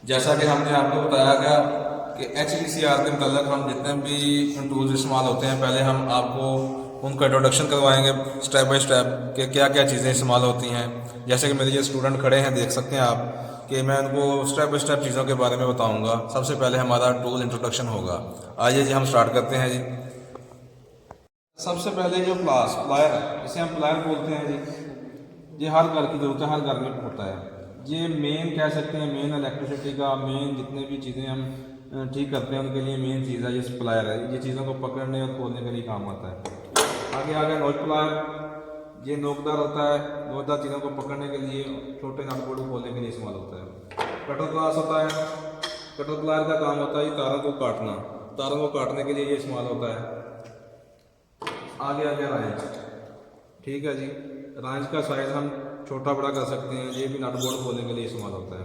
जैसा कि हमने आपको बताया गया कि HPCR के मतलब हम जितने भी टूल्स इस्तेमाल होते हैं, पहले हम आपको उनका इंट्रोडक्शन करवाएंगे स्टेप बाय स्टेप कि क्या क्या चीज़ें इस्तेमाल होती हैं। जैसे कि मेरे ये स्टूडेंट खड़े हैं, देख सकते हैं आप कि मैं उनको स्टेप बाय स्टेप चीज़ों के बारे में बताऊंगा। सबसे पहले हमारा टूल इंट्रोडक्शन होगा। आइए जी हम स्टार्ट करते हैं जी। सबसे पहले जो प्लायर है, इसे हम प्लायर बोलते हैं जी। ये हर घर की जरूरत है, हर घर में होता है। ये मेन कह सकते हैं, मेन इलेक्ट्रिसिटी का मेन जितने भी चीज़ें हम ठीक करते हैं उनके लिए मेन चीज़ है ये प्लायर है। ये चीज़ों को पकड़ने और खोलने के लिए काम आता है। आगे आगे नोच प्लायर, ये नोकदार होता है, नोकदार चीज़ों को पकड़ने के लिए, छोटे नट बोल्ट को खोलने के लिए इस्तेमाल होता है। कटर ग्लास होता है, कटर प्लायर का काम होता है ये तारों को काटना, तारों को काटने के लिए ये इस्तेमाल होता है। आगे आगे राइज, ठीक है जी। राइज का साइज हम छोटा बड़ा कर सकते हैं, ये भी नट बोल्ट खोलने के लिए इस्तेमाल होता है।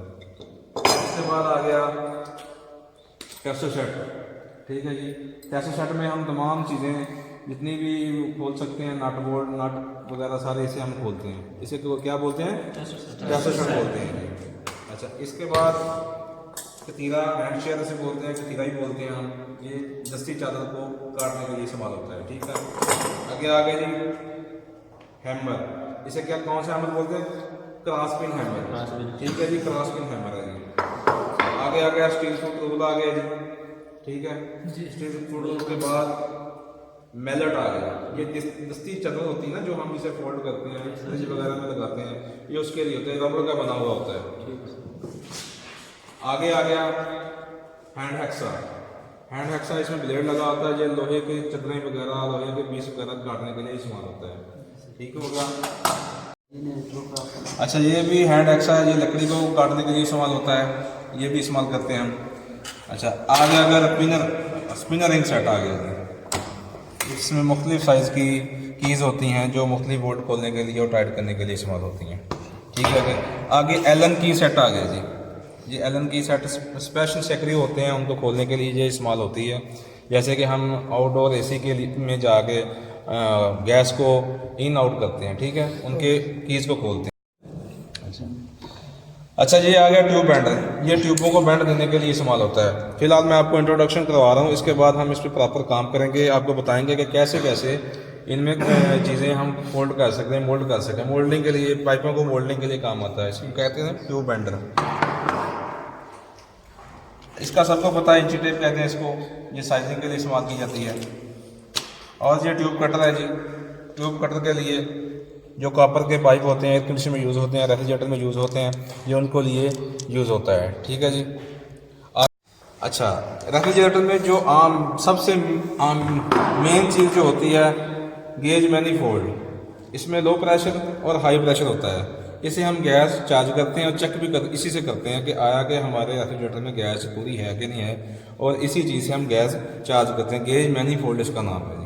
इसके बाद आ गया कैसो सेट, ठीक है जी। कैसो सेट में हम तमाम चीज़ें जितनी भी खोल सकते हैं, नट बोल्ट नट वगैरह सारे इसे हम खोलते हैं। इसे क्या बोलते हैं? कैसो सेट बोलते हैं। अच्छा, इसके बाद कतीरा, हैंड शेयर से बोलते हैं, कतीरा ही बोलते हैं हम। ये दस्ती चादर को काटने के लिए इस्तेमाल होता है, ठीक है। आगे आगे जी हैमर, इसे क्या कौन सा हैमर बोलते हैं? क्रॉस पिन हैमर, ठीक है जी। क्रॉस पिन हैमर है जी। आगे आ गया स्टील फुट रूल आ गया जी, ठीक है। स्टील फुट रूल के बाद मैलेट आ गया। ये दस्ती चादर होती है ना, जो हम इसे फोल्ड करते हैं, फ्रिज वगैरह में लगाते हैं, ये उसके लिए होता है, रबड़ का बना हुआ होता है। आगे आ गया हैंड हैक्सा। हैंड हैक्सा, इसमें ब्लेड लगा होता है, ये लोहे के चदरें वगैरह, लोहे के पीस वगैरह काटने के लिए इस्तेमाल होता है, ठीक होगा। अच्छा, ये भी हैंड हैक्सा है, ये लकड़ी को काटने के लिए इस्तेमाल होता है, ये भी इस्तेमाल करते हैं हम। अच्छा, आगे अगर स्पिनर सेट आ गया, इसमें मुख्तलिफ साइज़ की कीज़ होती हैं जो मुख्तलिफ बोल्ट खोलने के लिए और टाइट करने के लिए इस्तेमाल होती हैं, ठीक है। आगे एलन की सेट आ गया जी। ये एलन की सेट स्पेशल सेक्री होते हैं, उनको खोलने के लिए ये इस्तेमाल होती है। जैसे कि हम आउटडोर AC के में जाके गैस को इन आउट करते हैं, ठीक है, उनके कीज़ को खोलते हैं। अच्छा, ये आ गया ट्यूब बैंडर। ये ट्यूबों को बैंड देने के लिए इस्तेमाल होता है। फिलहाल मैं आपको इंट्रोडक्शन करवा रहा हूँ, इसके बाद हम इस पर प्रॉपर काम करेंगे, आपको बताएंगे कि कैसे कैसे इनमें चीज़ें हम फोल्ड कर सकते हैं, मोल्ड कर सकते हैं। मोल्डिंग के लिए, पाइपों को मोल्डिंग के लिए काम आता है, इसको कहते हैं ट्यूब बैंडर। इसका सबको पता है, इंची टेप कहते हैं इसको, ये साइजिंग के लिए इस्तेमाल की जाती है। और ये ट्यूब कटर है जी। ट्यूब कटर के लिए जो कॉपर के पाइप होते हैं, एयर कंडीशन में यूज़ होते हैं, रेफ्रिजरेटर में यूज़ होते हैं, ये उनको लिए यूज़ होता है, ठीक है जी। अच्छा, रेफ्रिजरेटर में जो सबसे मेन चीज़ जो होती है, गेज मैनीफोल्ड। इसमें लो प्रेशर और हाई प्रेशर होता है। इसे हम गैस चार्ज करते हैं और चेक भी इसी से करते हैं कि आया कि हमारे रेफ्रिजरेटर में गैस पूरी है कि नहीं है, और इसी चीज़ से हम गैस चार्ज करते हैं। गेज मैनीफोल्ड इसका नाम है जी।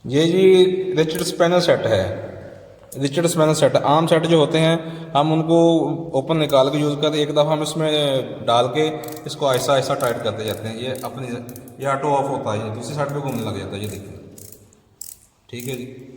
ये जी रिचर्ड स्पैनर सेट है। रिचर्ड स्पैनर सेट, आम सेट जो होते हैं हम उनको ओपन निकाल के यूज़ करते हैं, एक दफ़ा हम इसमें डाल के इसको ऐसा ऐसा टाइट करते जाते हैं। ये ऑटो ऑफ होता है, ये दूसरी साइड पे घूमने लग जाता है, ये देखिए, ठीक है जी।